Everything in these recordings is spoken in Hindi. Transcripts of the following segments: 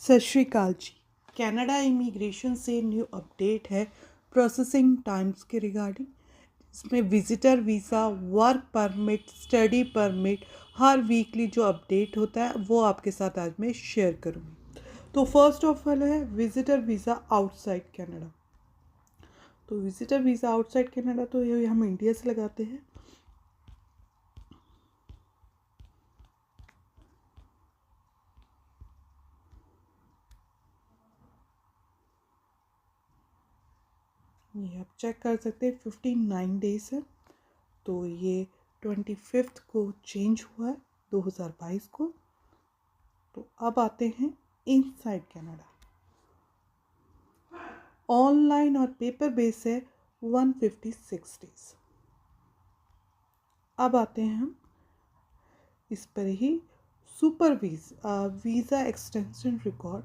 सत श्री अकाल जी। कनाडा इमिग्रेशन से न्यू अपडेट है प्रोसेसिंग टाइम्स के रिगार्डिंग। इसमें visitor visa, work permit, study permit, हर वीकली जो अपडेट होता है वो आपके साथ आज मैं शेयर करूँगी। तो फर्स्ट ऑफ ऑल है विजिटर वीज़ा आउटसाइड कनाडा। तो विजिटर वीज़ा आउटसाइड कनाडा तो ये हम इंडिया से लगाते हैं। ये आप चेक कर सकते हैं 59 डेज है। तो ये 25 को चेंज हुआ है 2022 को। तो अब आते हैं इनसाइड कनाडा। ऑनलाइन और पेपर बेस है 156 डेज। अब आते हैं हम इस पर ही super visa extension record,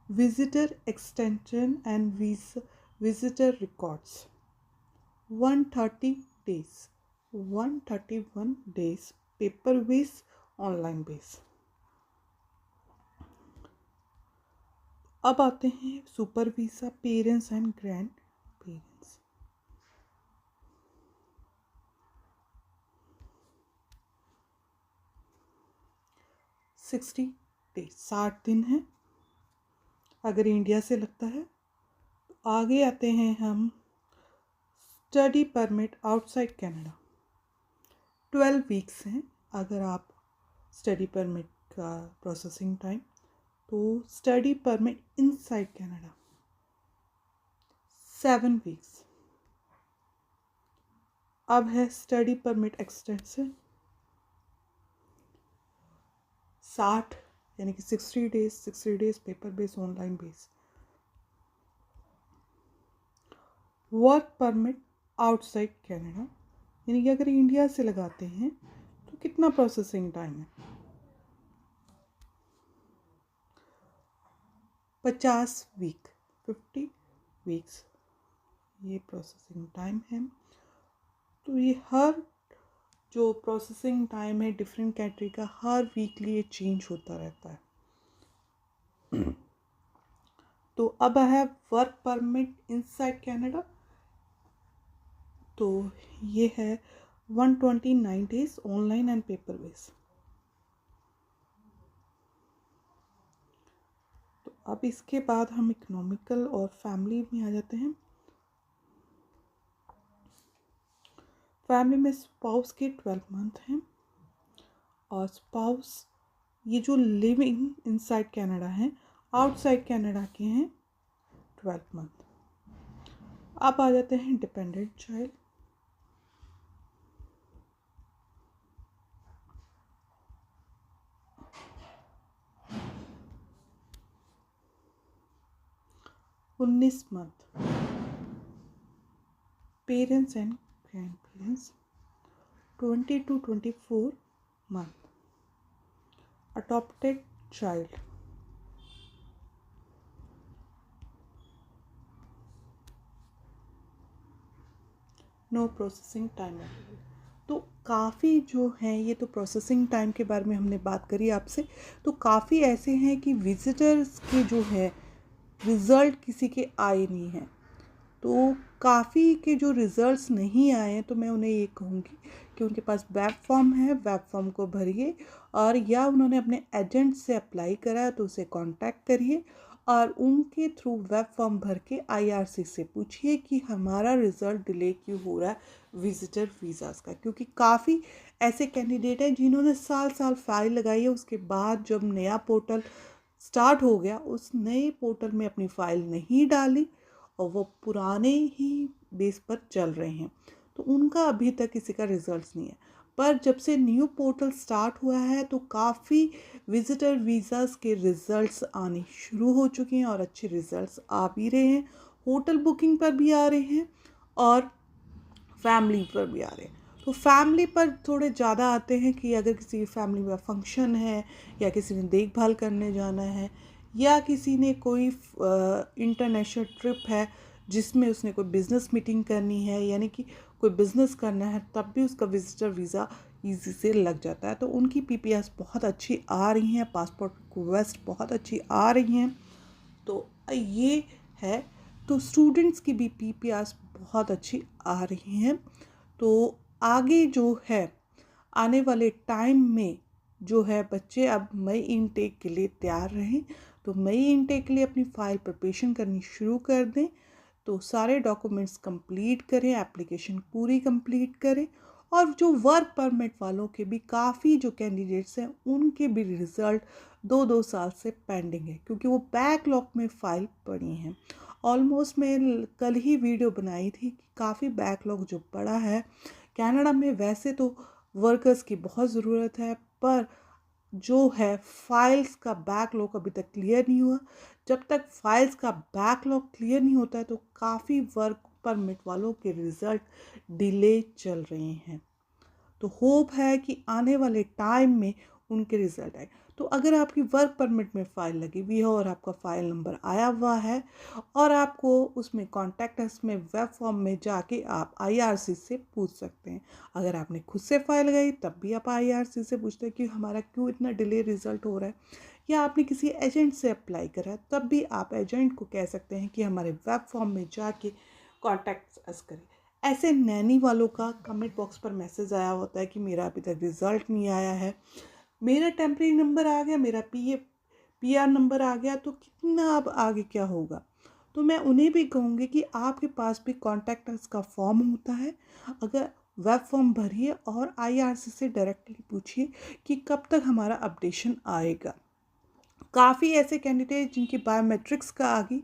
visitor extension and visitor records 130 days, 131 days paper base, online base. अब आते हैं super visa parents and grand parents. Sixty days, 60 दिन है अगर इंडिया से लगता है। तो आगे आते हैं हम study permit outside Canada. 12 weeks हैं अगर आप स्टडी परमिट का प्रोसेसिंग टाइम। तो study permit inside Canada 7 weeks. अब है स्टडी परमिट एक्सटेंशन 60 यानी कि 60 days paper base, online base. Work permit outside Canada यानी कि अगर इंडिया से लगाते हैं तो कितना प्रोसेसिंग टाइम है? 50 वीक, 50 वीक्स ये प्रोसेसिंग टाइम है। तो ये हर जो प्रोसेसिंग टाइम है डिफरेंट कैटेगरी का, हर वीकली ये चेंज होता रहता है। तो अब है वर्क परमिट इनसाइड कनाडा। तो ये है 129 days, online and paper base. तो अब इसके बाद हम इकोनॉमिकल और फैमिली में आ जाते हैं। फैमिली में स्पाउस के 12 मंथ हैं और स्पाउस ये जो लिविंग इनसाइड कनाडा हैं, आउटसाइड कनाडा के हैं 12 मंथ। अब आ जाते हैं डिपेंडेंट चाइल्ड। उन्नीस month parents and grand parents. 20 to 24 month adopted child। No processing time. तो काफ़ी जो हैं, ये तो प्रोसेसिंग टाइम के बारे में हमने बात करी आपसे। तो काफ़ी ऐसे हैं कि विजिटर्स के जो है रिज़ल्ट किसी के आए नहीं हैं। तो काफ़ी के जो रिज़ल्ट्स नहीं आए हैं तो मैं उन्हें ये कहूँगी कि उनके पास वेब फॉर्म है, वेब फॉर्म को भरिए, और या उन्होंने अपने एजेंट से अप्लाई करा है तो उसे कांटेक्ट करिए और उनके थ्रू वेब फॉर्म भर के आईआरसी से पूछिए कि हमारा रिज़ल्ट डिले क्यों हो रहा है विजिटर वीज़ाज़ का। क्योंकि काफ़ी ऐसे कैंडिडेट हैं जिन्होंने साल साल फाइल लगाई है, उसके बाद जब नया पोर्टल स्टार्ट हो गया उस नए पोर्टल में अपनी फ़ाइल नहीं डाली और वो पुराने ही बेस पर चल रहे हैं, तो उनका अभी तक किसी का रिजल्ट्स नहीं है। पर जब से न्यू पोर्टल स्टार्ट हुआ है तो काफ़ी विजिटर वीज़ाज़ के रिज़ल्ट्स आने शुरू हो चुके हैं और अच्छे रिज़ल्ट्स आ भी रहे हैं। होटल बुकिंग पर भी आ रहे हैं और फैमिली पर भी आ रहे हैं। तो फैमिली पर थोड़े ज़्यादा आते हैं कि अगर किसी फैमिली में फंक्शन है या किसी ने देखभाल करने जाना है या किसी ने कोई इंटरनेशनल ट्रिप है जिसमें उसने कोई बिज़नेस मीटिंग करनी है, यानी कि कोई बिज़नेस करना है, तब भी उसका विजिटर वीज़ा ईजी से लग जाता है। तो उनकी पीपीएस बहुत अच्छी आ रही हैं, पासपोर्ट रिक्वेस्ट बहुत अच्छी आ रही हैं। तो ये है, तो स्टूडेंट्स की भी पीपीएस बहुत अच्छी आ रही हैं। तो आगे जो है आने वाले टाइम में जो है बच्चे अब मई इनटेक के लिए तैयार रहें। तो मई इनटेक के लिए अपनी फ़ाइल प्रिपरेशन करनी शुरू कर दें। तो सारे डॉक्यूमेंट्स कंप्लीट करें, एप्लीकेशन पूरी कंप्लीट करें। और जो वर्क परमिट वालों के भी काफ़ी जो कैंडिडेट्स हैं उनके भी रिज़ल्ट 2-2 साल से पेंडिंग है, क्योंकि वो बैकलॉग में फ़ाइल पड़ी हैं। ऑलमोस्ट मैं कल ही वीडियो बनाई थी कि काफ़ी बैकलॉग जो पड़ा है कनाडा में। वैसे तो वर्कर्स की बहुत ज़रूरत है, पर जो है फाइल्स का बैकलॉग अभी तक क्लियर नहीं हुआ। जब तक फाइल्स का बैकलॉग क्लियर नहीं होता है तो काफ़ी वर्क परमिट वालों के रिज़ल्ट डिले चल रहे हैं। तो होप है कि आने वाले टाइम में उनके रिज़ल्ट आए। तो अगर आपकी वर्क परमिट में फ़ाइल लगी हुई है और आपका फ़ाइल नंबर आया हुआ है और आपको उसमें कॉन्टैक्ट अस में वेब फॉर्म में जाके आप आईआरसी से पूछ सकते हैं। अगर आपने खुद से फ़ाइल लगाई तब भी आप आईआरसी से पूछते हैं कि हमारा क्यों इतना डिले रिज़ल्ट हो रहा है, या आपने किसी एजेंट से अप्लाई करा है तब भी आप एजेंट को कह सकते हैं कि हमारे वेब फॉर्म में जाके कॉन्टैक्ट अस करें। ऐसे नैनी वालों का कमेंट बॉक्स पर मैसेज आया होता है कि मेरा अभी तक रिज़ल्ट नहीं आया है, मेरा टेम्परेरी नंबर आ गया, मेरा पीआर नंबर आ गया, तो कितना अब आगे क्या होगा। तो मैं उन्हें भी कहूँगी कि आपके पास भी कॉन्टैक्ट अस का फॉर्म होता है, अगर वेब फॉर्म भरिए और आईआरसी से डायरेक्टली पूछिए कि कब तक हमारा अपडेशन आएगा। काफ़ी ऐसे कैंडिडेट जिनकी बायोमेट्रिक्स का आ गई,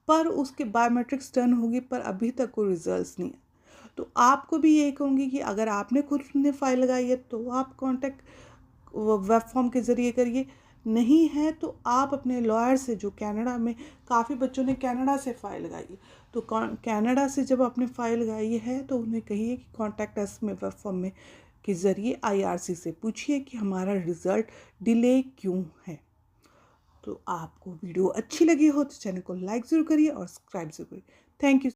पर उसके बायोमेट्रिक्स डन होगी पर अभी तक कोई रिजल्ट्स नहीं है। तो आपको भी यही कहूँगी कि अगर आपने खुद ने फाइल लगाई है तो आप कांटेक्ट वेब फॉर्म के ज़रिए करिए, नहीं है तो आप अपने लॉयर से, जो कनाडा में काफ़ी बच्चों ने कनाडा से फ़ाइल लगाई है, तो कनाडा से जब आपने फ़ाइल लगाई है तो उन्हें कहिए कि कॉन्टैक्ट अस में वेब फॉर्म में के ज़रिए आईआरसी से पूछिए कि हमारा रिज़ल्ट डिले क्यों है। तो आपको वीडियो अच्छी लगी हो तो चैनल को लाइक ज़रूर करिए और सब्सक्राइब ज़रूर करिए। Thank you.